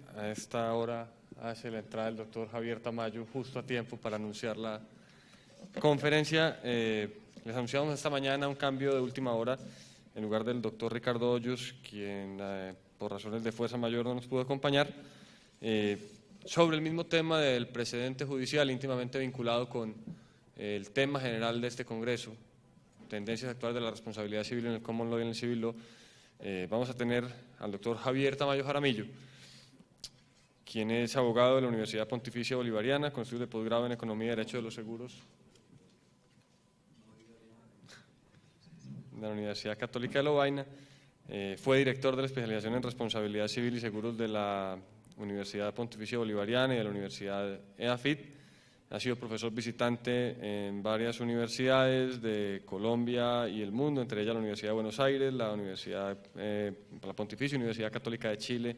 A esta hora hace la entrada el doctor Javier Tamayo justo a tiempo para anunciar la conferencia. Les anunciamos esta mañana un cambio de última hora en lugar del doctor Ricardo Hoyos, quien por razones de fuerza mayor no nos pudo acompañar, sobre el mismo tema del precedente judicial íntimamente vinculado con el tema general de este Congreso, tendencias actuales de la responsabilidad civil en el Common Law y en el Civil Law. Vamos a tener al doctor Javier Tamayo Jaramillo, quien es abogado de la Universidad Pontificia Bolivariana, con estudios de posgrado en Economía y Derecho de los Seguros de la Universidad Católica de Lovaina. Fue director de la especialización en Responsabilidad Civil y Seguros de la Universidad Pontificia Bolivariana y de la Universidad EAFIT. Ha sido profesor visitante en varias universidades de Colombia y el mundo, entre ellas la Universidad de Buenos Aires, la Pontificia Universidad Católica de Chile,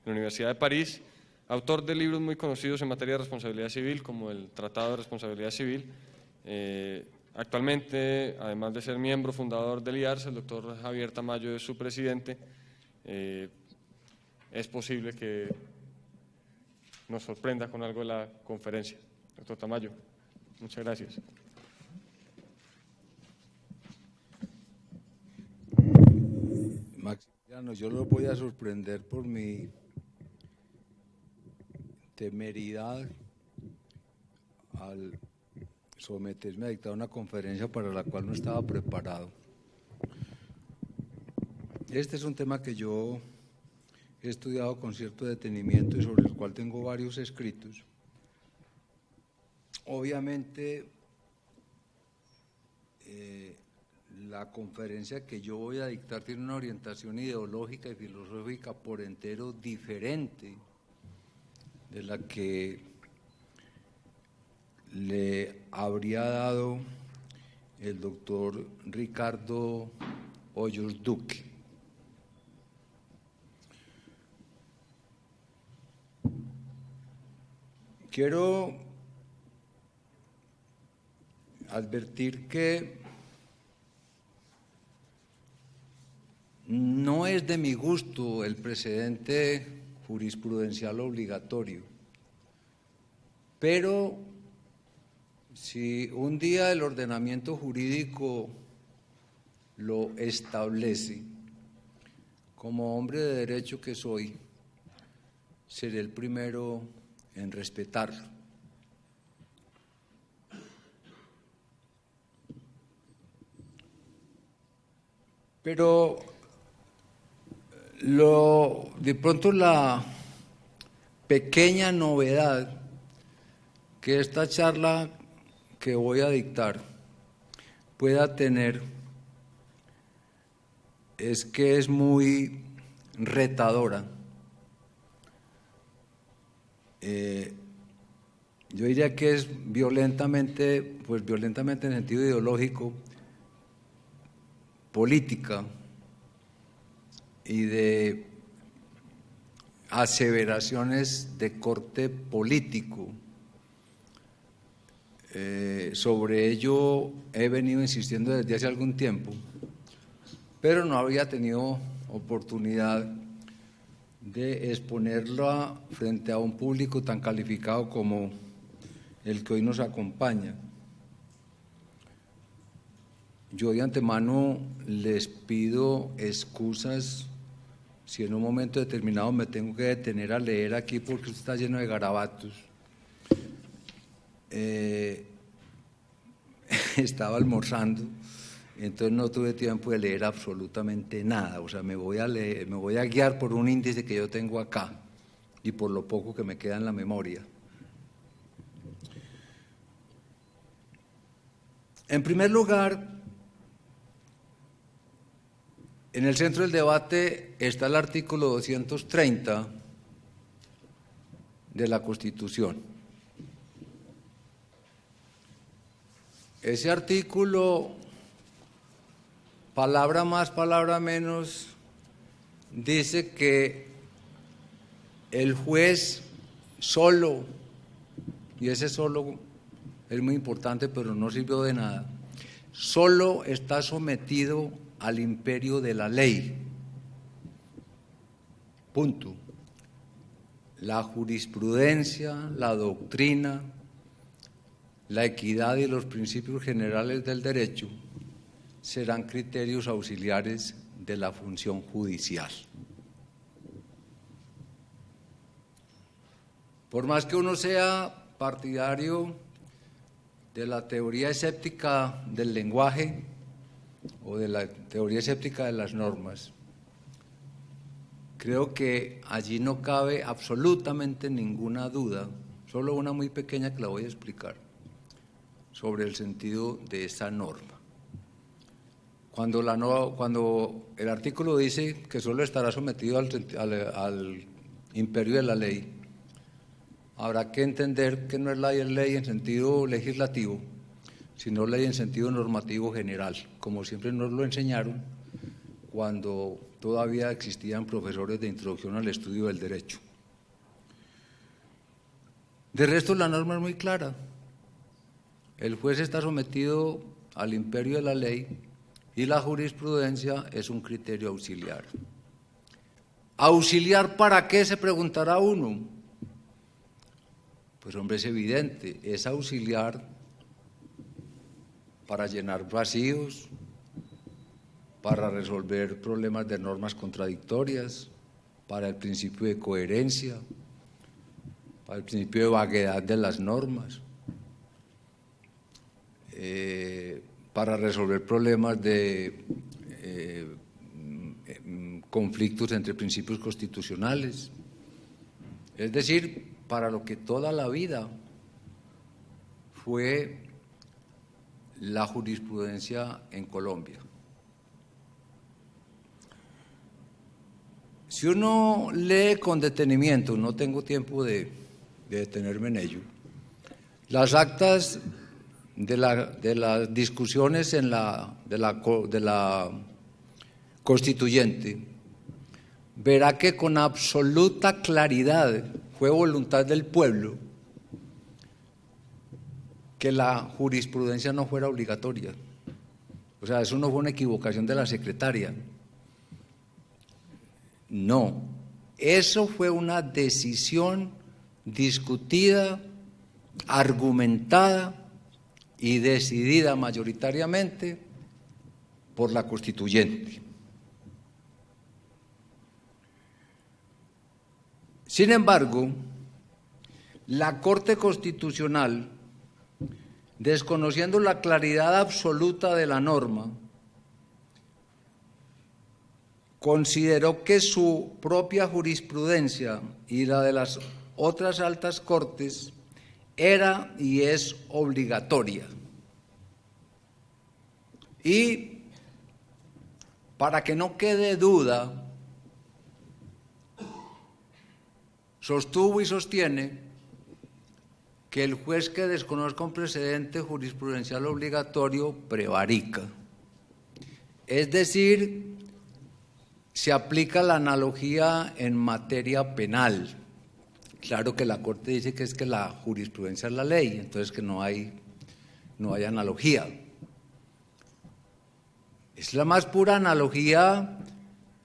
la Universidad de París. Autor de libros muy conocidos en materia de responsabilidad civil, como el Tratado de Responsabilidad Civil. Actualmente, además de ser miembro fundador del IARS, el doctor Javier Tamayo es su presidente. Es posible que nos sorprenda con algo de la conferencia. Doctor Tamayo, muchas gracias. Maximiliano, yo los voy a sorprender por mi temeridad al someterme a dictar una conferencia para la cual no estaba preparado. Este es un tema que yo he estudiado con cierto detenimiento y sobre el cual tengo varios escritos. Obviamente, la conferencia que yo voy a dictar tiene una orientación ideológica y filosófica por entero diferente de la que le habría dado el doctor Ricardo Hoyos Duque. Quiero advertir que no es de mi gusto el precedente jurisprudencial obligatorio, pero si un día el ordenamiento jurídico lo establece, como hombre de derecho que soy, seré el primero en respetarlo. Pero de pronto la pequeña novedad que esta charla que voy a dictar pueda tener es que es muy retadora. Yo diría que es violentamente en sentido ideológico, política y de aseveraciones de corte político. Sobre ello he venido insistiendo desde hace algún tiempo, pero no había tenido oportunidad de exponerla frente a un público tan calificado como el que hoy nos acompaña. Yo de antemano les pido excusas si en un momento determinado me tengo que detener a leer aquí porque está lleno de garabatos. Estaba almorzando, entonces no tuve tiempo de leer absolutamente nada. O sea, me voy a guiar por un índice que yo tengo acá y por lo poco que me queda en la memoria. En primer lugar, en el centro del debate está el artículo 230 de la Constitución. Ese artículo, palabra más, palabra menos, dice que el juez solo, y ese solo es muy importante pero no sirvió de nada, solo está sometido al imperio de la ley. Punto. la jurisprudencia, la doctrina, la equidad y los principios generales del derecho serán criterios auxiliares de la función judicial. Por más que uno sea partidario de la teoría escéptica del lenguaje o de la teoría escéptica de las normas, creo que allí no cabe absolutamente ninguna duda, solo una muy pequeña que la voy a explicar, sobre el sentido de esta norma. Cuando el artículo dice que solo estará sometido al imperio de la ley, habrá que entender que no es ley en sentido legislativo, sino ley en sentido normativo general, como siempre nos lo enseñaron cuando todavía existían profesores de introducción al estudio del derecho. De resto, la norma es muy clara. El juez está sometido al imperio de la ley y la jurisprudencia es un criterio auxiliar. ¿Auxiliar para qué?, se preguntará uno. Pues hombre, es evidente, es auxiliar para llenar vacíos, para resolver problemas de normas contradictorias, para el principio de coherencia, para el principio de vaguedad de las normas, para resolver problemas de conflictos entre principios constitucionales, es decir, para lo que toda la vida fue la jurisprudencia en Colombia. Si uno lee con detenimiento, no tengo tiempo de detenerme en ello, las actas de las discusiones de la Constituyente, verá que con absoluta claridad fue voluntad del pueblo que la jurisprudencia no fuera obligatoria. O sea, eso no fue una equivocación de la secretaria. No, eso fue una decisión discutida, argumentada y decidida mayoritariamente por la Constituyente. Sin embargo, la Corte Constitucional, desconociendo la claridad absoluta de la norma, consideró que su propia jurisprudencia y la de las otras altas cortes era y es obligatoria. Y para que no quede duda, sostuvo y sostiene que el juez que desconozca un precedente jurisprudencial obligatorio prevarica. Es decir, se aplica la analogía en materia penal. Claro que la Corte dice que es que la jurisprudencia es la ley, entonces que no hay analogía. Es la más pura analogía.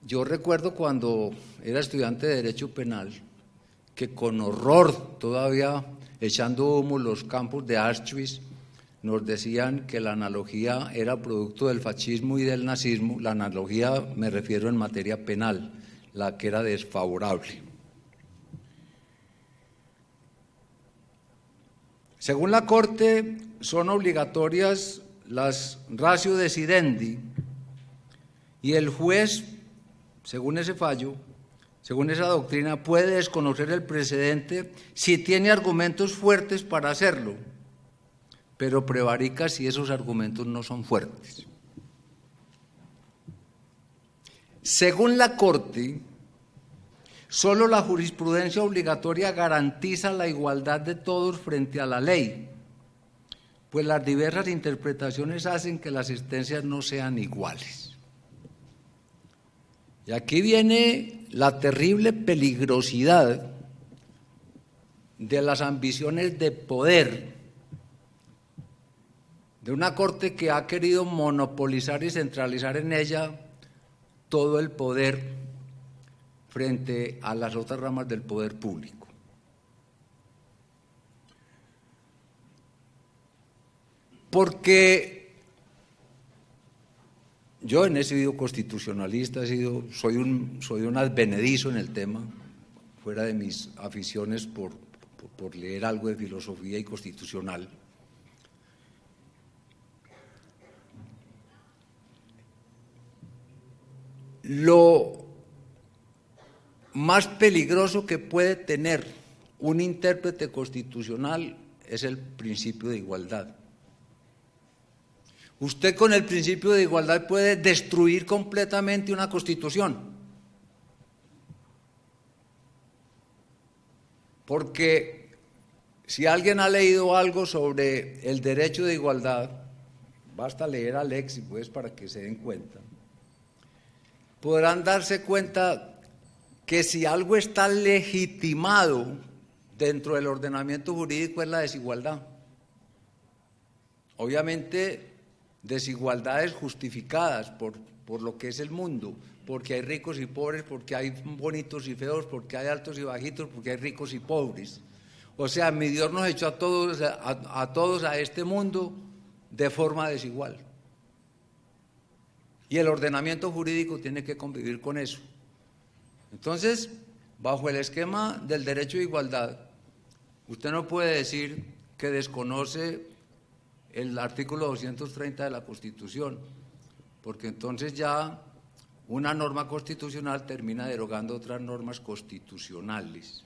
Yo recuerdo cuando era estudiante de Derecho Penal, que con horror, todavía echando humo los campos de Auschwitz, nos decían que la analogía era producto del fascismo y del nazismo. La analogía me refiero en materia penal, la que era desfavorable. Según la Corte, son obligatorias las ratio decidendi y el juez, según ese fallo, según esa doctrina, puede desconocer el precedente si tiene argumentos fuertes para hacerlo, pero prevarica si esos argumentos no son fuertes. Según la Corte, solo la jurisprudencia obligatoria garantiza la igualdad de todos frente a la ley, pues las diversas interpretaciones hacen que las sentencias no sean iguales. Y aquí viene la terrible peligrosidad de las ambiciones de poder de una Corte que ha querido monopolizar y centralizar en ella todo el poder frente a las otras ramas del poder público. Porque yo he sido constitucionalista, soy un advenedizo en el tema, fuera de mis aficiones por leer algo de filosofía y constitucional. Lo más peligroso que puede tener un intérprete constitucional es el principio de igualdad. Usted con el principio de igualdad puede destruir completamente una constitución. Porque si alguien ha leído algo sobre el derecho de igualdad, basta leer a Alexis, pues, para que se den cuenta. Podrán darse cuenta que si algo está legitimado dentro del ordenamiento jurídico es la desigualdad. Obviamente, desigualdades justificadas por lo que es el mundo, porque hay ricos y pobres, porque hay bonitos y feos, porque hay altos y bajitos, porque hay ricos y pobres. O sea, mi Dios nos echó a todos a este mundo de forma desigual. Y el ordenamiento jurídico tiene que convivir con eso. Entonces, bajo el esquema del derecho de igualdad, usted no puede decir que desconoce el artículo 230 de la Constitución, porque entonces ya una norma constitucional termina derogando otras normas constitucionales.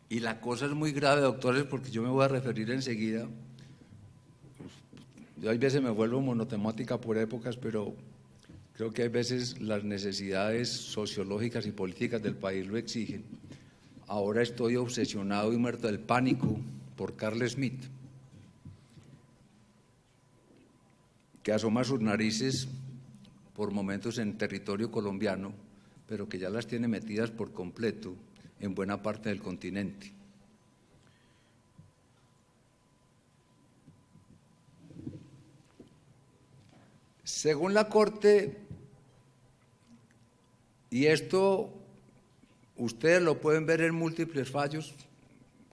Y la cosa es muy grave, doctores, porque yo me voy a referir enseguida. Yo hay veces me vuelvo monotemática por épocas, pero creo que hay veces las necesidades sociológicas y políticas del país lo exigen. Ahora estoy obsesionado y muerto del pánico por Carl Schmitt, que asoma sus narices por momentos en territorio colombiano, pero que ya las tiene metidas por completo en buena parte del continente. Según la Corte, y esto ustedes lo pueden ver en múltiples fallos,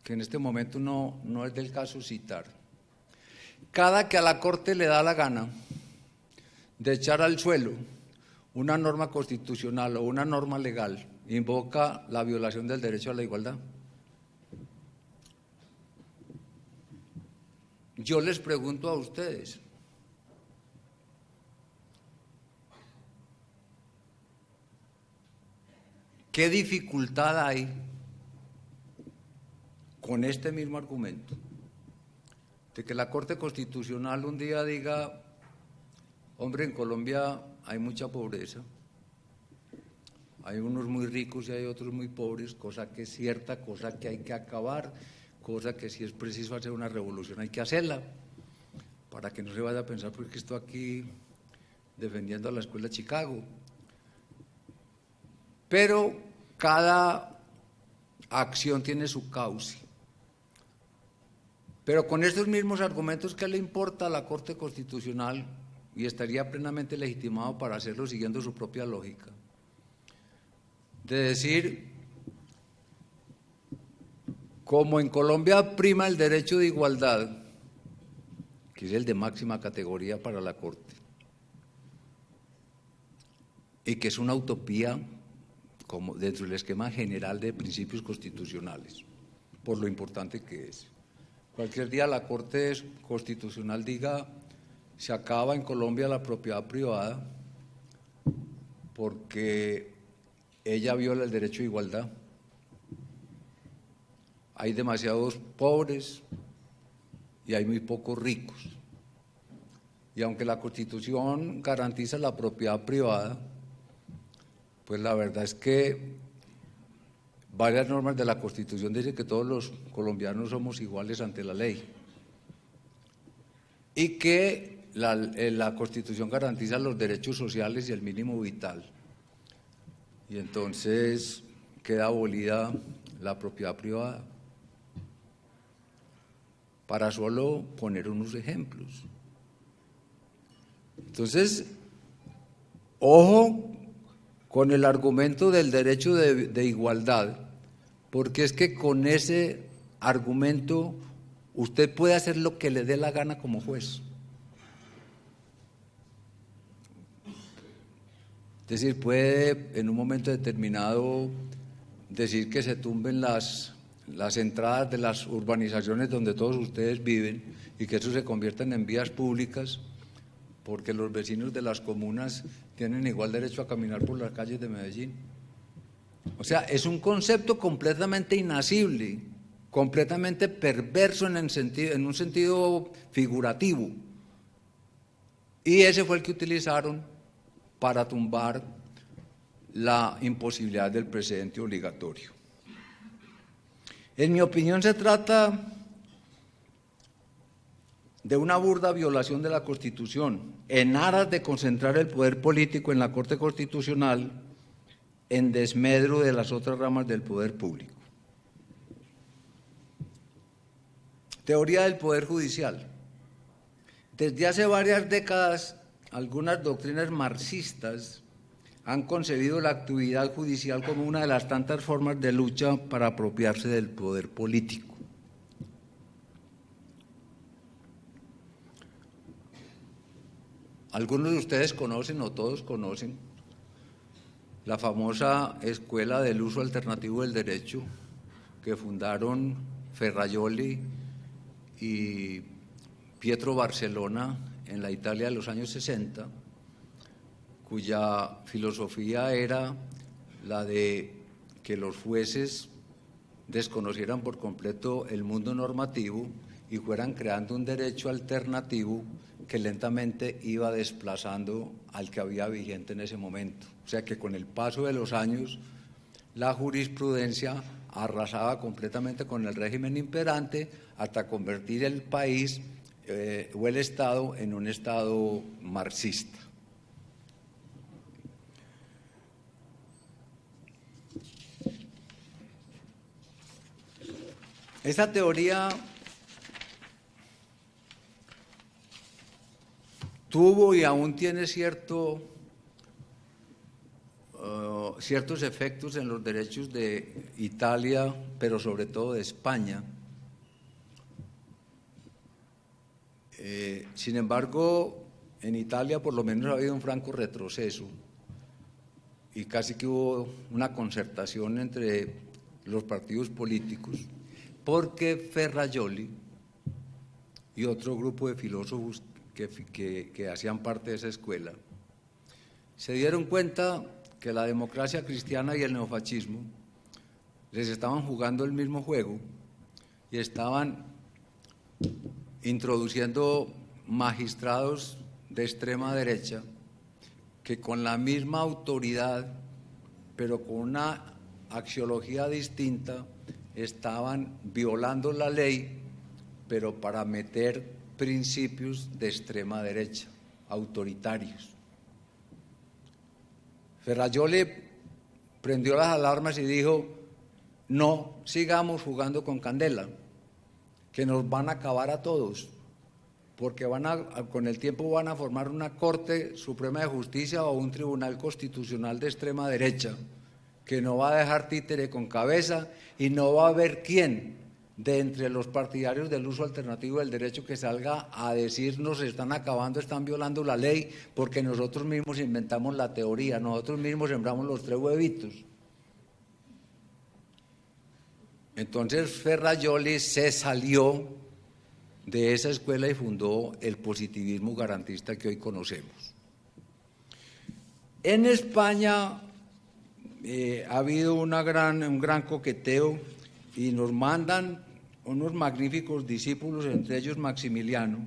que en este momento no es del caso citar, cada que a la Corte le da la gana de echar al suelo una norma constitucional o una norma legal, invoca la violación del derecho a la igualdad. Yo les pregunto a ustedes, ¿qué dificultad hay con este mismo argumento de que la Corte Constitucional un día diga, hombre, en Colombia hay mucha pobreza, hay unos muy ricos y hay otros muy pobres, cosa que es cierta, cosa que hay que acabar, cosa que si es preciso hacer una revolución hay que hacerla, para que no se vaya a pensar porque estoy aquí defendiendo a la Escuela de Chicago. Pero cada acción tiene su cauce. Pero con estos mismos argumentos, ¿qué le importa a la Corte Constitucional? Y estaría plenamente legitimado para hacerlo siguiendo su propia lógica. De decir, como en Colombia prima el derecho de igualdad, que es el de máxima categoría para la Corte, y que es una utopía como dentro del esquema general de principios constitucionales, por lo importante que es. Cualquier día la Corte Constitucional diga, se acaba en Colombia la propiedad privada porque ella viola el derecho de igualdad. Hay demasiados pobres y hay muy pocos ricos. Y aunque la Constitución garantiza la propiedad privada, pues la verdad es que varias normas de la Constitución dicen que todos los colombianos somos iguales ante la ley y que la Constitución garantiza los derechos sociales y el mínimo vital. Y entonces queda abolida la propiedad privada. Para solo poner unos ejemplos. Entonces, ojo con el argumento del derecho de igualdad, porque es que con ese argumento usted puede hacer lo que le dé la gana como juez. Es decir, puede en un momento determinado decir que se tumben las entradas de las urbanizaciones donde todos ustedes viven y que eso se convierta en vías públicas, porque los vecinos de las comunas tienen igual derecho a caminar por las calles de Medellín. O sea, es un concepto completamente inasible, completamente perverso en un sentido figurativo. Y ese fue el que utilizaron para tumbar la imposibilidad del precedente obligatorio. En mi opinión se trata de una burda violación de la Constitución en aras de concentrar el poder político en la Corte Constitucional en desmedro de las otras ramas del poder público. Teoría del Poder Judicial. Desde hace varias décadas, algunas doctrinas marxistas han concebido la actividad judicial como una de las tantas formas de lucha para apropiarse del poder político. Algunos de ustedes conocen, o todos conocen, la famosa Escuela del Uso Alternativo del Derecho que fundaron Ferrajoli y Pietro Barcellona en la Italia de los años 60, cuya filosofía era la de que los jueces desconocieran por completo el mundo normativo y fueran creando un derecho alternativo que lentamente iba desplazando al que había vigente en ese momento. O sea que con el paso de los años la jurisprudencia arrasaba completamente con el régimen imperante hasta convertir el país o el Estado en un Estado marxista. Esa teoría tuvo y aún tiene ciertos efectos en los derechos de Italia, pero sobre todo de España. Sin embargo, en Italia por lo menos ha habido un franco retroceso y casi que hubo una concertación entre los partidos políticos, porque Ferrajoli y otro grupo de filósofos que hacían parte de esa escuela se dieron cuenta que la democracia cristiana y el neofascismo les estaban jugando el mismo juego y estaban introduciendo magistrados de extrema derecha que con la misma autoridad, pero con una axiología distinta, estaban violando la ley, pero para meter principios de extrema derecha, autoritarios. Ferrajoli prendió las alarmas y dijo: no sigamos jugando con candela, que nos van a acabar a todos, porque con el tiempo van a formar una Corte Suprema de Justicia o un Tribunal Constitucional de extrema derecha, que no va a dejar títere con cabeza y no va a haber quién de entre los partidarios del uso alternativo del derecho que salga a decir nos están acabando, están violando la ley, porque nosotros mismos inventamos la teoría, nosotros mismos sembramos los 3 huevitos. Entonces Ferrajoli se salió de esa escuela y fundó el positivismo garantista que hoy conocemos. En España ha habido un gran coqueteo y nos mandan unos magníficos discípulos, entre ellos Maximiliano,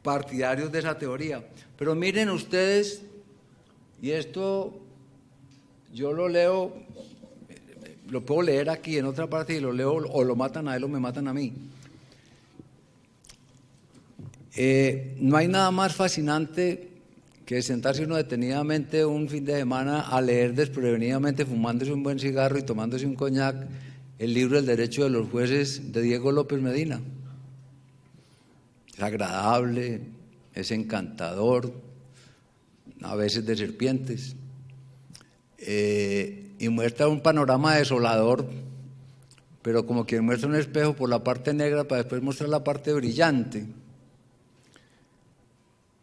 partidarios de esa teoría. Pero miren ustedes, y esto yo lo leo, lo puedo leer aquí en otra parte y lo leo, o lo matan a él o me matan a mí. No hay nada más fascinante que sentarse uno detenidamente un fin de semana a leer desprevenidamente, fumándose un buen cigarro y tomándose un coñac, el libro El Derecho de los Jueces de Diego López Medina. Es agradable, es encantador, a veces de serpientes, y muestra un panorama desolador, pero como quien muestra un espejo por la parte negra para después mostrar la parte brillante.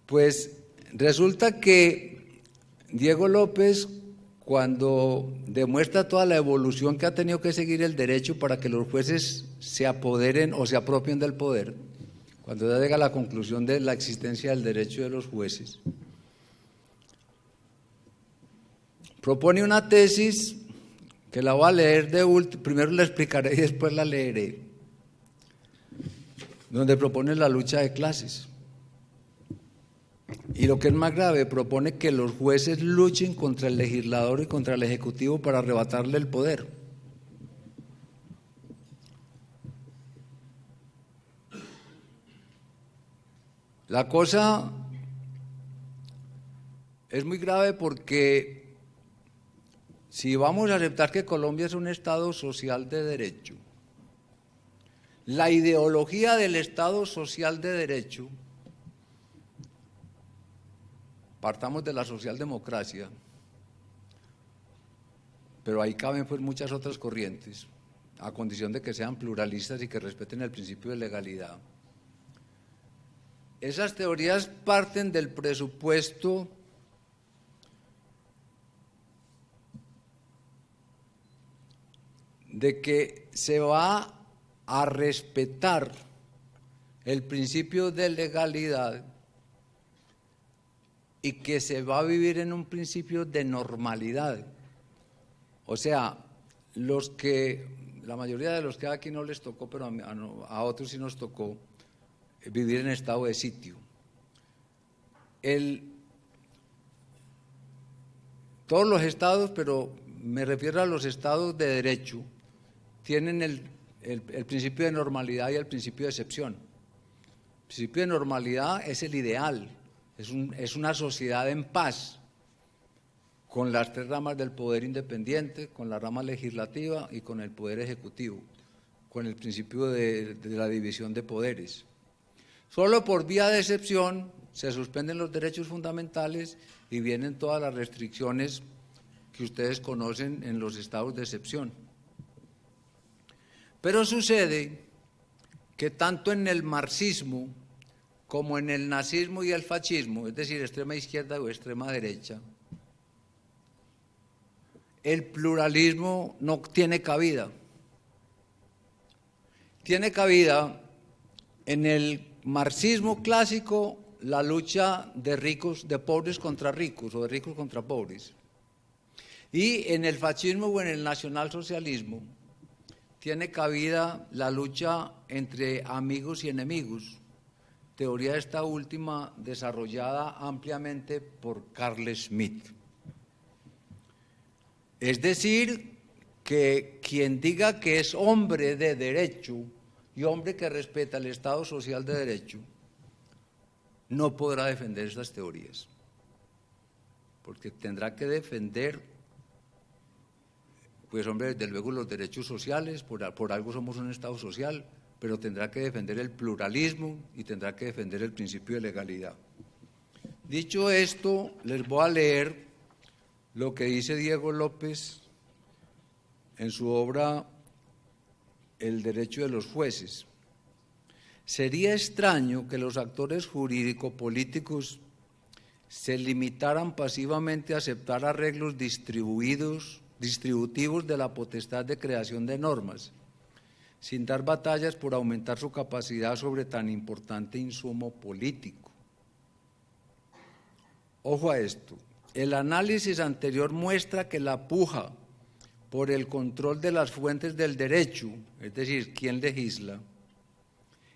Pues resulta que Diego López, cuando demuestra toda la evolución que ha tenido que seguir el derecho para que los jueces se apoderen o se apropien del poder, cuando ya llega a la conclusión de la existencia del derecho de los jueces, propone una tesis que la voy a leer primero la explicaré y después la leeré, donde propone la lucha de clases. Y lo que es más grave, propone que los jueces luchen contra el legislador y contra el ejecutivo para arrebatarle el poder. La cosa es muy grave porque si vamos a aceptar que Colombia es un Estado social de derecho, la ideología del Estado social de derecho, partamos de la socialdemocracia, pero ahí caben pues muchas otras corrientes, a condición de que sean pluralistas y que respeten el principio de legalidad. Esas teorías parten del presupuesto de que se va a respetar el principio de legalidad y que se va a vivir en un principio de normalidad. O sea, la mayoría de los que aquí no les tocó, pero a otros sí nos tocó vivir en estado de sitio. Todos los estados, pero me refiero a los estados de derecho, tienen el principio de normalidad y el principio de excepción. El principio de normalidad es el ideal, es una sociedad en paz, con las tres ramas del poder independiente, con la rama legislativa y con el poder ejecutivo, con el principio de la división de poderes. Solo por vía de excepción se suspenden los derechos fundamentales y vienen todas las restricciones que ustedes conocen en los estados de excepción. Pero sucede que tanto en el marxismo como en el nazismo y el fascismo, es decir, extrema izquierda o extrema derecha, el pluralismo no tiene cabida. Tiene cabida en el marxismo clásico la lucha de pobres contra ricos o de ricos contra pobres. Y en el fascismo o en el nacionalsocialismo tiene cabida la lucha entre amigos y enemigos, teoría esta última desarrollada ampliamente por Carl Schmitt. Es decir, que quien diga que es hombre de derecho y hombre que respeta el Estado social de derecho, no podrá defender estas teorías, porque tendrá que defender, pues hombre, desde luego los derechos sociales, por algo somos un Estado social, pero tendrá que defender el pluralismo y tendrá que defender el principio de legalidad. Dicho esto, les voy a leer lo que dice Diego López en su obra El derecho de los jueces. Sería extraño que los actores jurídico-políticos se limitaran pasivamente a aceptar arreglos distributivos de la potestad de creación de normas, sin dar batallas por aumentar su capacidad sobre tan importante insumo político. Ojo a esto, el análisis anterior muestra que la puja por el control de las fuentes del derecho, es decir, quién legisla,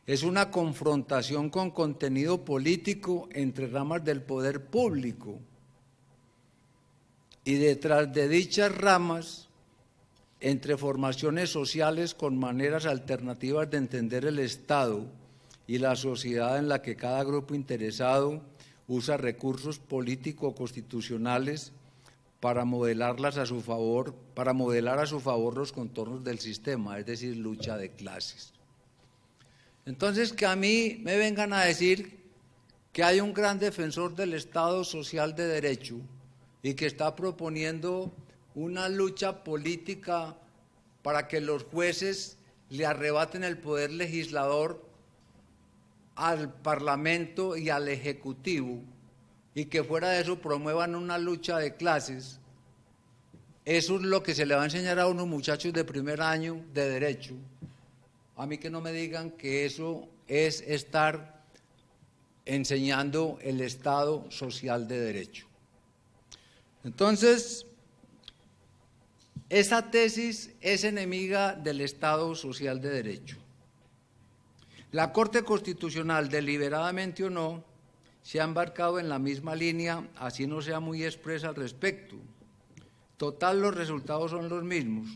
es una confrontación con contenido político entre ramas del poder público, y detrás de dichas ramas, entre formaciones sociales con maneras alternativas de entender el Estado y la sociedad en la que cada grupo interesado usa recursos político-constitucionales para modelar a su favor los contornos del sistema, es decir, lucha de clases. Entonces, que a mí me vengan a decir que hay un gran defensor del Estado social de derecho y que está proponiendo una lucha política para que los jueces le arrebaten el poder legislador al Parlamento y al Ejecutivo, y que fuera de eso promuevan una lucha de clases. Eso es lo que se le va a enseñar a unos muchachos de primer año de derecho. A mí que no me digan que eso es estar enseñando el Estado social de derecho. Entonces, esa tesis es enemiga del Estado social de derecho. La Corte Constitucional, deliberadamente o no, se ha embarcado en la misma línea, así no sea muy expresa al respecto. Total, los resultados son los mismos,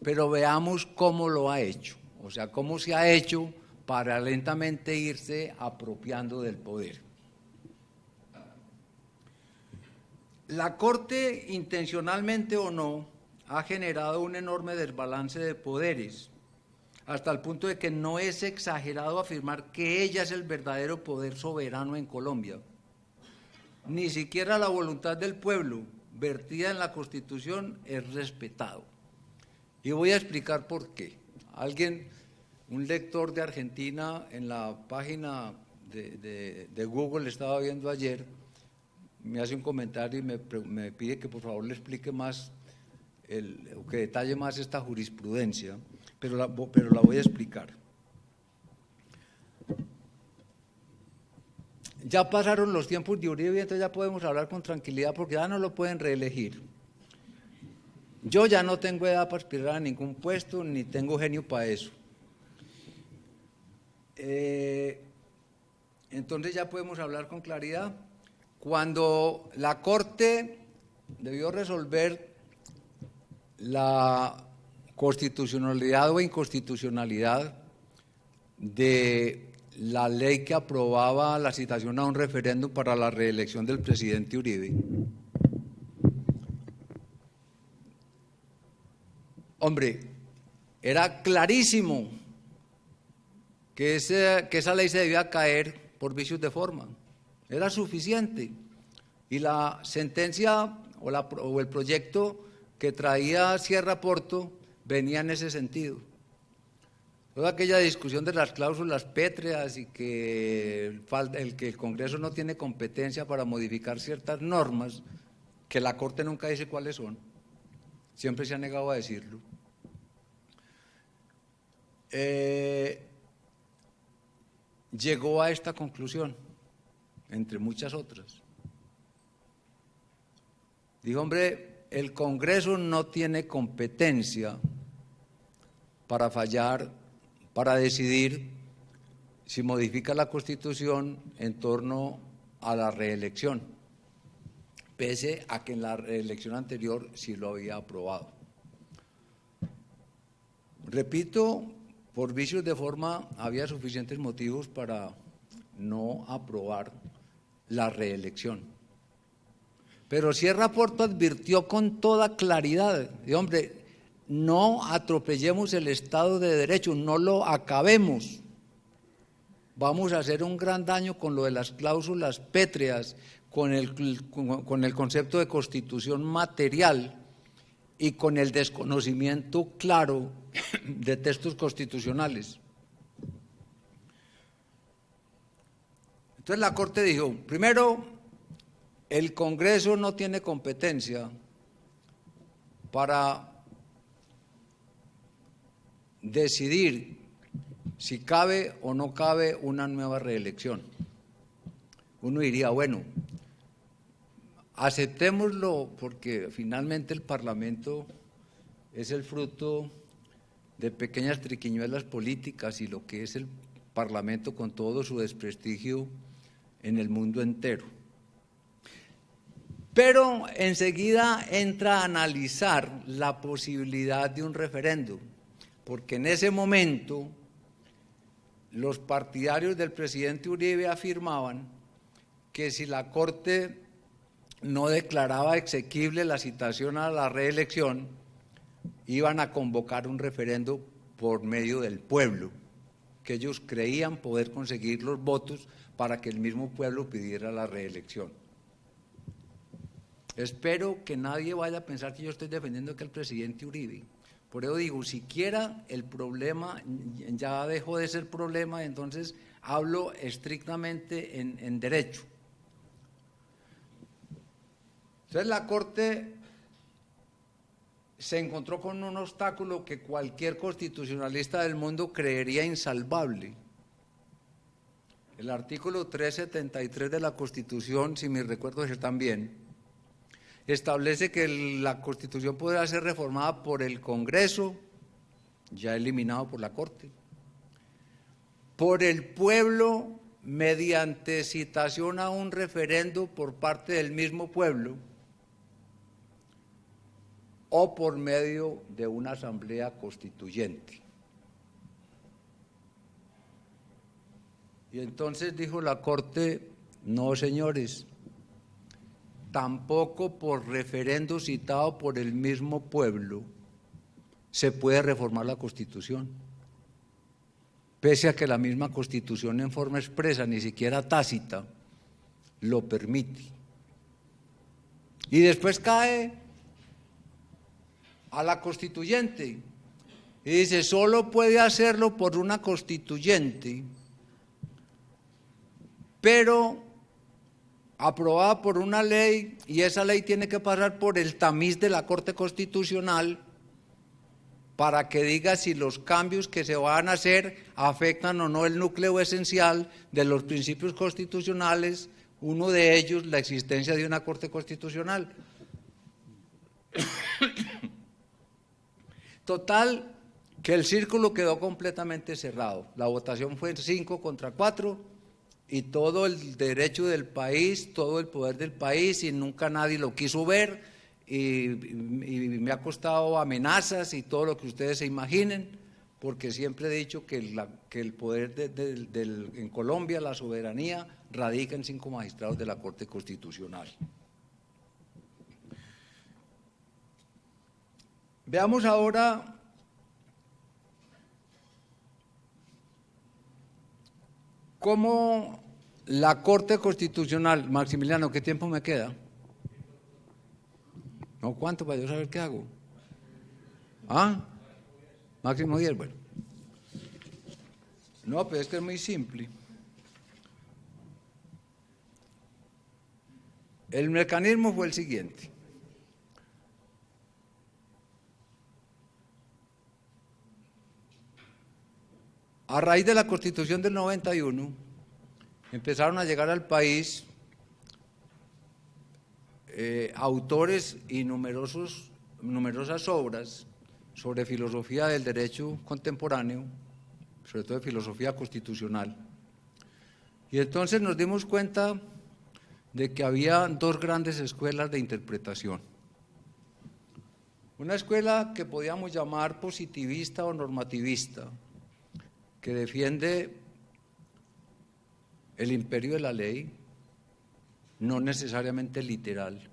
pero veamos cómo lo ha hecho, o sea, cómo se ha hecho para lentamente irse apropiando del poder. La Corte, intencionalmente o no, ha generado un enorme desbalance de poderes, hasta el punto de que no es exagerado afirmar que ella es el verdadero poder soberano en Colombia. Ni siquiera la voluntad del pueblo, vertida en la Constitución, es respetado. Y voy a explicar por qué. Un lector de Argentina, en la página de Google, estaba viendo ayer, me hace un comentario y me pide que por favor le explique más, que detalle más esta jurisprudencia, pero la voy a explicar. Ya pasaron los tiempos de Uribe, entonces ya podemos hablar con tranquilidad porque ya no lo pueden reelegir. Yo ya no tengo edad para aspirar a ningún puesto, ni tengo genio para eso. Entonces ya podemos hablar con claridad. Cuando la Corte debió resolver la constitucionalidad o inconstitucionalidad de la ley que aprobaba la citación a un referéndum para la reelección del presidente Uribe, hombre, era clarísimo que esa ley se debía caer por vicios de forma. Era suficiente. Y la sentencia o el proyecto que traía Sierra Porto venía en ese sentido. Toda aquella discusión de las cláusulas pétreas y que el Congreso no tiene competencia para modificar ciertas normas, que la Corte nunca dice cuáles son, siempre se ha negado a decirlo. Llegó a esta conclusión, entre muchas otras. Dijo, hombre, el Congreso no tiene competencia para decidir si modifica la Constitución en torno a la reelección, pese a que en la reelección anterior sí lo había aprobado. Repito, por vicios de forma había suficientes motivos para no aprobar la reelección. Pero Sierra Porto advirtió con toda claridad, y hombre, no atropellemos el Estado de Derecho, no lo acabemos. Vamos a hacer un gran daño con lo de las cláusulas pétreas, con el concepto de constitución material y con el desconocimiento claro de textos constitucionales. Entonces la Corte dijo, primero, el Congreso no tiene competencia para decidir si cabe o no cabe una nueva reelección. Uno diría, bueno, aceptémoslo porque finalmente el Parlamento es el fruto de pequeñas triquiñuelas políticas y lo que es el Parlamento con todo su desprestigio en el mundo entero. Pero enseguida entra a analizar la posibilidad de un referéndum, porque en ese momento los partidarios del presidente Uribe afirmaban que si la Corte no declaraba exequible la citación a la reelección, iban a convocar un referéndum por medio del pueblo. que ellos creían poder conseguir los votos para que el mismo pueblo pidiera la reelección. Espero que nadie vaya a pensar que yo estoy defendiendo que el presidente Uribe. Por eso digo, siquiera el problema ya dejó de ser problema, entonces hablo estrictamente en derecho. Entonces la Corte se encontró con un obstáculo que cualquier constitucionalista del mundo creería insalvable. El artículo 373 de la Constitución, si mis recuerdos están bien, establece que la Constitución podrá ser reformada por el Congreso, ya eliminado por la Corte, por el pueblo mediante citación a un referendo por parte del mismo pueblo, o por medio de una asamblea constituyente. Y entonces dijo la Corte, no señores, tampoco por referendo citado por el mismo pueblo se puede reformar la Constitución, pese a que la misma Constitución en forma expresa, ni siquiera tácita, lo permite. Y después cae a la constituyente y dice, solo puede hacerlo por una constituyente, pero aprobada por una ley, y esa ley tiene que pasar por el tamiz de la Corte Constitucional para que diga si los cambios que se van a hacer afectan o no el núcleo esencial de los principios constitucionales, uno de ellos la existencia de una Corte Constitucional. Total, que el círculo quedó completamente cerrado. La votación fue 5 contra 4 y todo el derecho del país, todo el poder del país, y nunca nadie lo quiso ver, y me ha costado amenazas y todo lo que ustedes se imaginen, porque siempre he dicho que el poder en Colombia, la soberanía, radica en 5 magistrados de la Corte Constitucional. Veamos ahora cómo la Corte Constitucional, Maximiliano, ¿qué tiempo me queda? No, ¿cuánto para yo saber qué hago? ¿Ah? Máximo 10, bueno. No, pero es que es muy simple. El mecanismo fue el siguiente. A raíz de la Constitución del 91, empezaron a llegar al país autores y numerosas obras sobre filosofía del derecho contemporáneo, sobre todo de filosofía constitucional. Y entonces nos dimos cuenta de que había 2 grandes escuelas de interpretación. Una escuela que podíamos llamar positivista o normativista, que defiende el imperio de la ley, no necesariamente literal.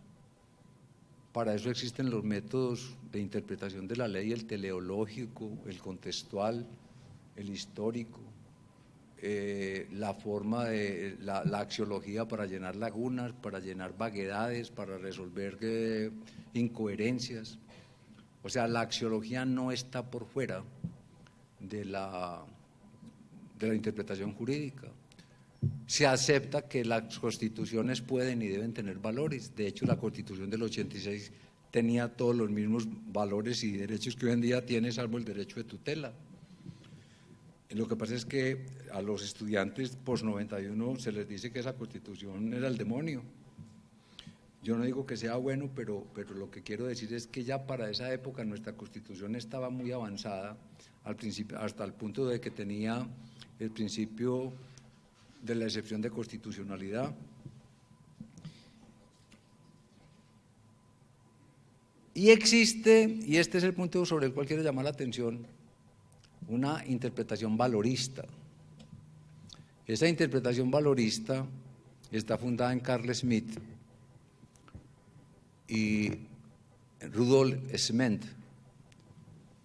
Para eso existen los métodos de interpretación de la ley, el teleológico, el contextual, el histórico, la forma de la axiología para llenar lagunas, para llenar vaguedades, para resolver incoherencias. O sea, la axiología no está por fuera de la interpretación jurídica. Se acepta que las constituciones pueden y deben tener valores. De hecho, la Constitución del 86 tenía todos los mismos valores y derechos que hoy en día tiene, salvo el derecho de tutela. Lo que pasa es que a los estudiantes post-91 se les dice que esa Constitución era el demonio. Yo no digo que sea bueno, pero lo que quiero decir es que ya para esa época nuestra Constitución estaba muy avanzada, al principio, hasta el punto de que tenía el principio de la excepción de constitucionalidad. Y existe, y este es el punto sobre el cual quiero llamar la atención, una interpretación valorista. Esa interpretación valorista está fundada en Carl Schmitt y Rudolf Schment.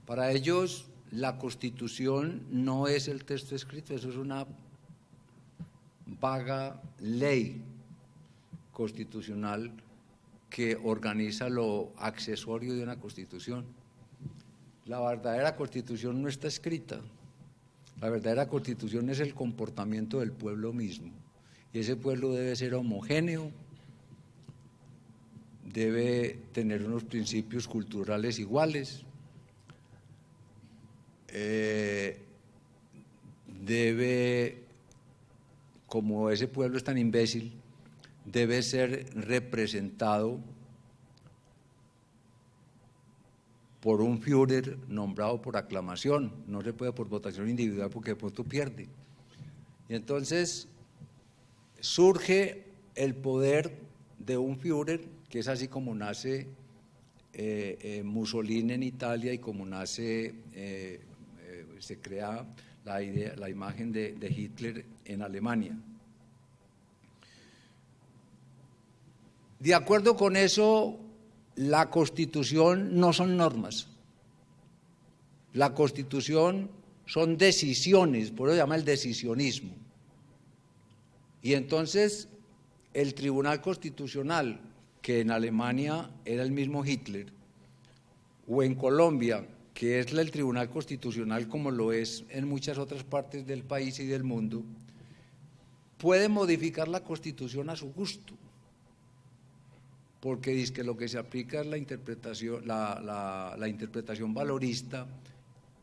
Para ellos, la Constitución no es el texto escrito, eso es una vaga ley constitucional que organiza lo accesorio de una Constitución. La verdadera Constitución no está escrita, la verdadera Constitución es el comportamiento del pueblo mismo, y ese pueblo debe ser homogéneo, debe tener unos principios culturales iguales, debe, como ese pueblo es tan imbécil, debe ser representado por un Führer nombrado por aclamación, no se puede por votación individual porque de pronto pierde. Y entonces surge el poder de un Führer, que es así como nace Mussolini en Italia y como nace, se crea la imagen de Hitler en Alemania. De acuerdo con eso, la Constitución no son normas, la Constitución son decisiones, por eso se llama el decisionismo. Y entonces el Tribunal Constitucional, que en Alemania era el mismo Hitler, o en Colombia, que es el Tribunal Constitucional como lo es en muchas otras partes del país y del mundo, puede modificar la Constitución a su gusto, porque dice que lo que se aplica es la interpretación valorista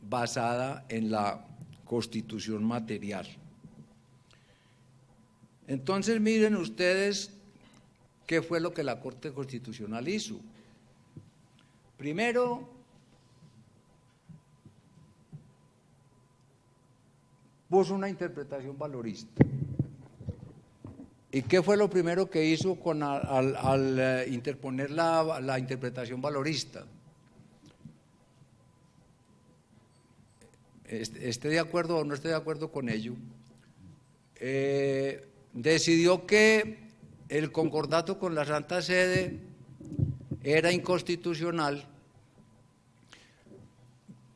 basada en la Constitución material. Entonces miren ustedes qué fue lo que la Corte Constitucional hizo. Primero, puso una interpretación valorista. ¿Y qué fue lo primero que hizo al interponer la interpretación valorista? Esté de acuerdo o no esté de acuerdo con ello, decidió que el concordato con la Santa Sede era inconstitucional,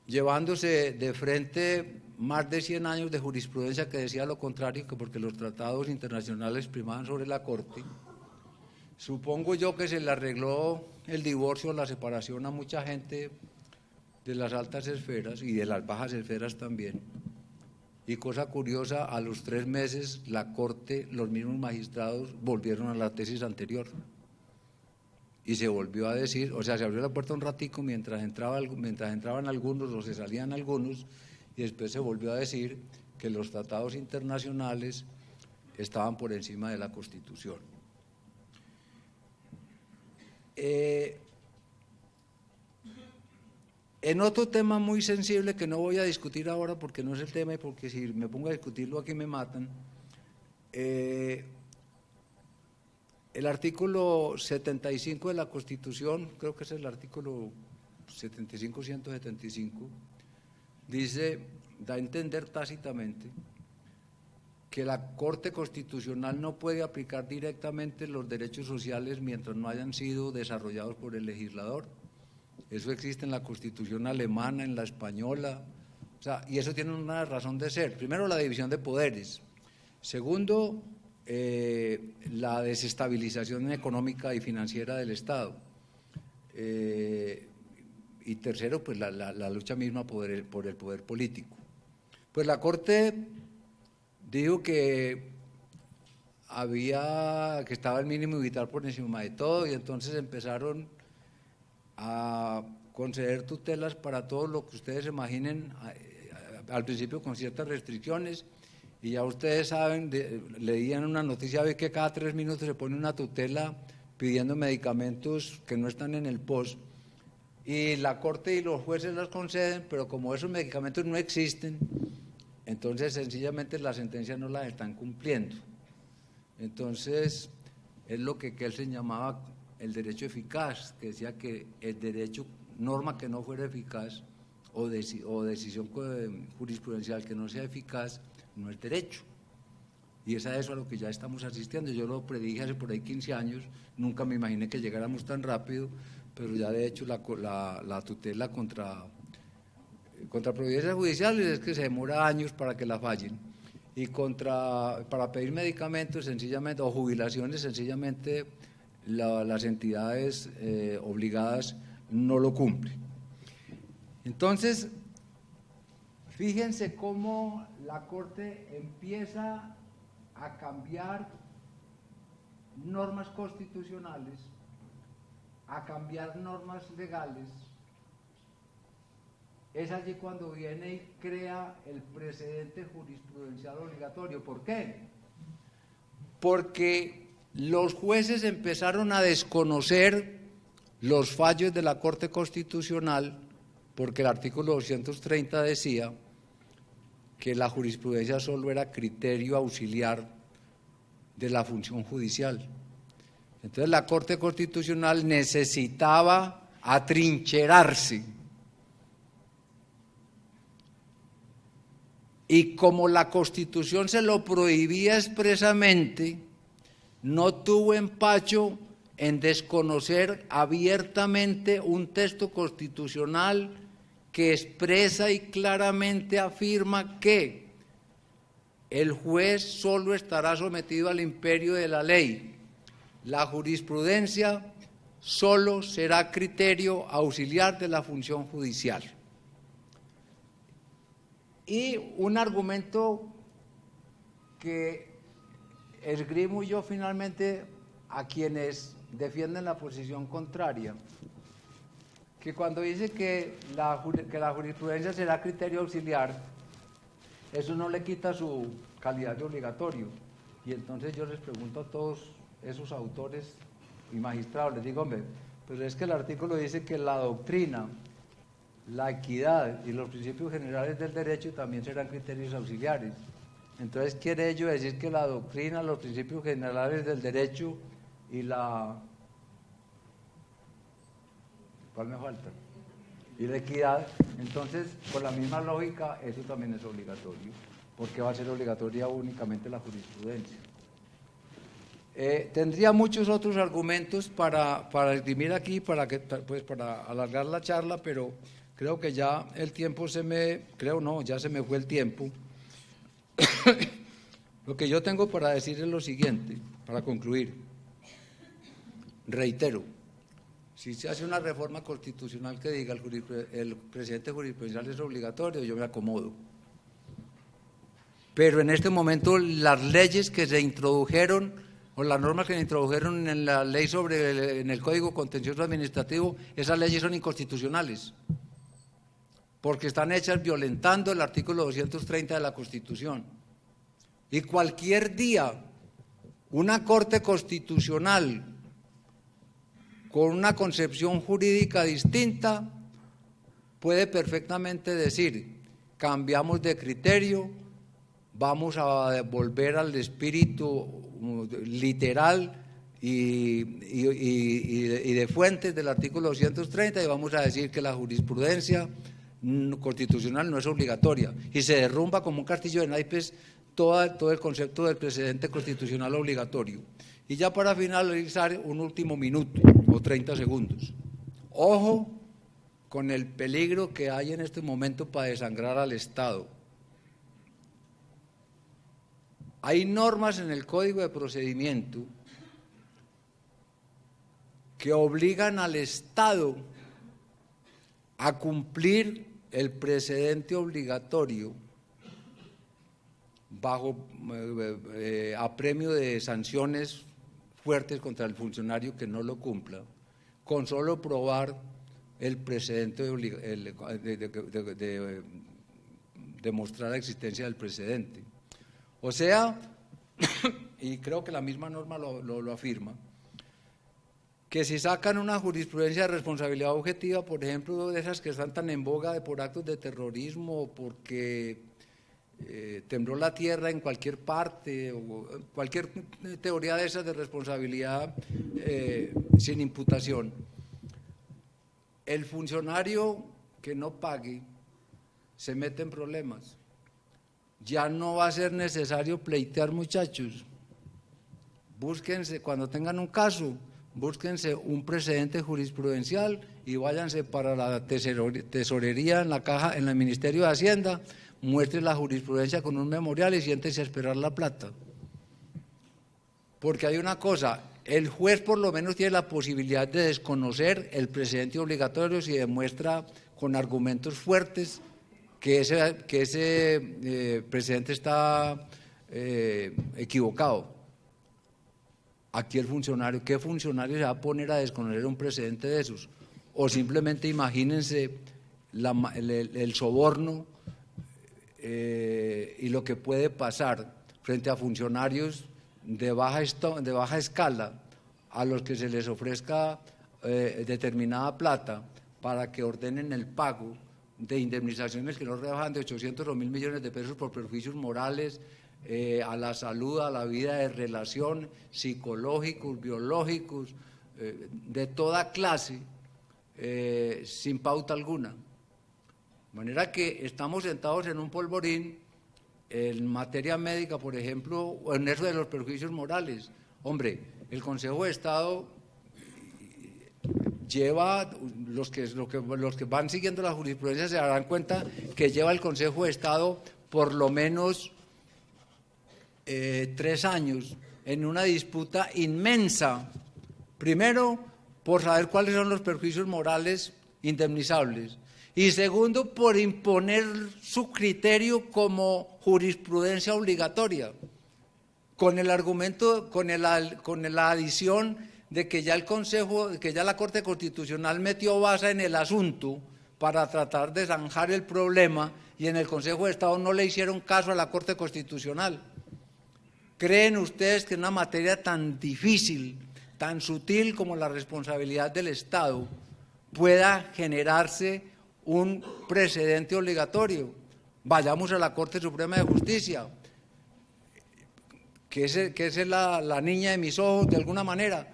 llevándose de frente más de 100 años de jurisprudencia que decía lo contrario, que porque los tratados internacionales primaban sobre la Corte. Supongo yo que se le arregló el divorcio, la separación a mucha gente de las altas esferas y de las bajas esferas también. Y cosa curiosa, a los 3 meses la Corte, los mismos magistrados volvieron a la tesis anterior. Y se volvió a decir, o sea, se abrió la puerta un ratico mientras entraban algunos o se salían algunos, y después se volvió a decir que los tratados internacionales estaban por encima de la Constitución. En otro tema muy sensible que no voy a discutir ahora porque no es el tema y porque si me pongo a discutirlo aquí me matan, el artículo 75 de la Constitución, creo que es el artículo 75-175, dice, da a entender tácitamente que la Corte Constitucional no puede aplicar directamente los derechos sociales mientras no hayan sido desarrollados por el legislador. Eso existe en la Constitución alemana, en la española, o sea, y eso tiene una razón de ser. Primero, la división de poderes. Segundo, la desestabilización económica y financiera del Estado. Y tercero, pues la lucha misma por el poder político. Pues la Corte dijo que estaba el mínimo vital por encima de todo, y entonces empezaron a conceder tutelas para todo lo que ustedes imaginen, al principio con ciertas restricciones, y ya ustedes saben, leían una noticia hoy que cada 3 minutos se pone una tutela pidiendo medicamentos que no están en el POS, y la Corte y los jueces las conceden, pero como esos medicamentos no existen, entonces sencillamente las sentencias no las están cumpliendo. Entonces es lo que Kelsen llamaba el derecho eficaz, que decía que el derecho, norma que no fuera eficaz o decisión jurisprudencial que no sea eficaz, no es derecho. Y es a eso a lo que ya estamos asistiendo. Yo lo predije hace por ahí 15 años, nunca me imaginé que llegáramos tan rápido, pero ya de hecho la tutela contra contra providencias judiciales es que se demora años para que la fallen, y para pedir medicamentos sencillamente o jubilaciones sencillamente las entidades obligadas no lo cumplen. Entonces, fíjense cómo la Corte empieza a cambiar normas constitucionales, a cambiar normas legales. Es allí cuando viene y crea el precedente jurisprudencial obligatorio. ¿Por qué? Porque los jueces empezaron a desconocer los fallos de la Corte Constitucional, porque el artículo 230 decía que la jurisprudencia solo era criterio auxiliar de la función judicial. Entonces la Corte Constitucional necesitaba atrincherarse. Y como la Constitución se lo prohibía expresamente, no tuvo empacho en desconocer abiertamente un texto constitucional que expresa y claramente afirma que el juez solo estará sometido al imperio de la ley. La jurisprudencia solo será criterio auxiliar de la función judicial. Y un argumento que esgrimo yo finalmente a quienes defienden la posición contraria, que cuando dice que la jurisprudencia será criterio auxiliar, eso no le quita su calidad de obligatorio. Y entonces yo les pregunto a todos esos autores y magistrados, les digo, hombre, pues es que el artículo dice que la doctrina, la equidad y los principios generales del derecho también serán criterios auxiliares. Entonces quiere ello decir que la doctrina, los principios generales del derecho y ¿cuál me falta? Y la equidad, entonces por la misma lógica eso también es obligatorio, porque va a ser obligatoria únicamente la jurisprudencia. Tendría muchos otros argumentos para esgrimir aquí, para alargar la charla, pero creo que ya el tiempo ya se me fue el tiempo. Lo que yo tengo para decir es lo siguiente, para concluir. Reitero, si se hace una reforma constitucional que diga el precedente jurisprudencial es obligatorio, yo me acomodo. Pero en este momento las leyes que se introdujeron, o las normas que se introdujeron en la ley en el Código Contencioso Administrativo, esas leyes son inconstitucionales, porque están hechas violentando el artículo 230 de la Constitución. Y cualquier día una Corte Constitucional con una concepción jurídica distinta puede perfectamente decir, cambiamos de criterio, vamos a volver al espíritu literal y de fuentes del artículo 230 y vamos a decir que la jurisprudencia constitucional no es obligatoria, y se derrumba como un castillo de naipes todo el concepto del precedente constitucional obligatorio. Y ya para finalizar, un último minuto o 30 segundos. Ojo con el peligro que hay en este momento para desangrar al Estado. Hay normas en el Código de Procedimiento que obligan al Estado a cumplir el precedente obligatorio bajo apremio de sanciones fuertes contra el funcionario que no lo cumpla, con solo probar el precedente de demostrar la existencia del precedente. O sea, y creo que la misma norma lo afirma, que si sacan una jurisprudencia de responsabilidad objetiva, por ejemplo, de esas que están tan en boga por actos de terrorismo o porque tembló la tierra en cualquier parte, o cualquier teoría de esas de responsabilidad sin imputación, el funcionario que no pague se mete en problemas. Ya no va a ser necesario pleitear, muchachos. Búsquense, cuando tengan un caso, búsquense un precedente jurisprudencial y váyanse para la tesorería en la caja, en el Ministerio de Hacienda, muestren la jurisprudencia con un memorial y siéntense a esperar la plata. Porque hay una cosa, el juez por lo menos tiene la posibilidad de desconocer el precedente obligatorio si demuestra con argumentos fuertes que ese precedente está equivocado. Aquí el funcionario, ¿qué funcionario se va a poner a desconocer un precedente de esos? O simplemente imagínense el soborno y lo que puede pasar frente a funcionarios de baja escala a los que se les ofrezca determinada plata para que ordenen el pago de indemnizaciones que no rebajan de 800 o 1.000 millones de pesos por perjuicios morales a la salud, a la vida de relación, psicológicos, biológicos, de toda clase, sin pauta alguna. De manera que estamos sentados en un polvorín en materia médica, por ejemplo, o en eso de los perjuicios morales. Hombre, el Consejo de Estado lleva, los que van siguiendo la jurisprudencia se darán cuenta que lleva el Consejo de Estado por lo menos 3 años en una disputa inmensa, primero por saber cuáles son los perjuicios morales indemnizables y segundo por imponer su criterio como jurisprudencia obligatoria, con el argumento, con la adición de que ya la Corte Constitucional metió baza en el asunto para tratar de zanjar el problema y en el Consejo de Estado no le hicieron caso a la Corte Constitucional. ¿Creen ustedes que en una materia tan difícil, tan sutil como la responsabilidad del Estado, pueda generarse un precedente obligatorio? Vayamos a la Corte Suprema de Justicia, que es la niña de mis ojos de alguna manera.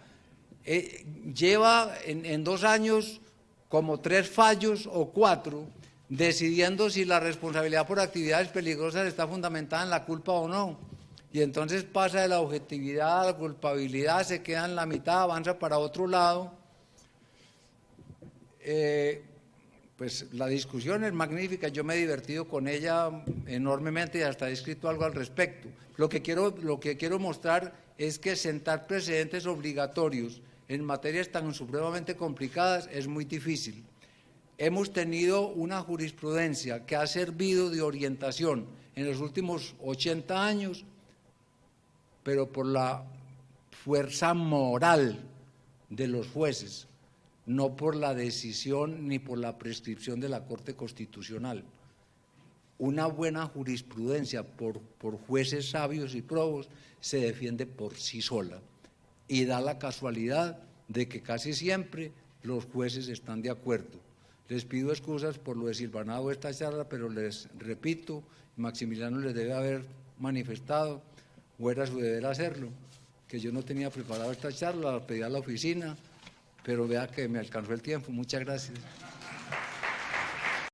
Lleva en 2 años como 3 fallos o 4 decidiendo si la responsabilidad por actividades peligrosas está fundamentada en la culpa o no. Y entonces pasa de la objetividad a la culpabilidad, se queda en la mitad, avanza para otro lado. Pues la discusión es magnífica, yo me he divertido con ella enormemente y hasta he escrito algo al respecto. Lo que quiero mostrar es que sentar precedentes obligatorios en materias tan supremamente complicadas es muy difícil. Hemos tenido una jurisprudencia que ha servido de orientación en los últimos 80 años, pero por la fuerza moral de los jueces, no por la decisión ni por la prescripción de la Corte Constitucional. Una buena jurisprudencia por jueces sabios y probos se defiende por sí sola y da la casualidad de que casi siempre los jueces están de acuerdo. Les pido excusas por lo desilvanado de esta charla, pero les repito, Maximiliano les debe haber manifestado, o era su deber hacerlo, que yo no tenía preparado esta charla, la pedí a la oficina, pero vea que me alcanzó el tiempo. Muchas gracias.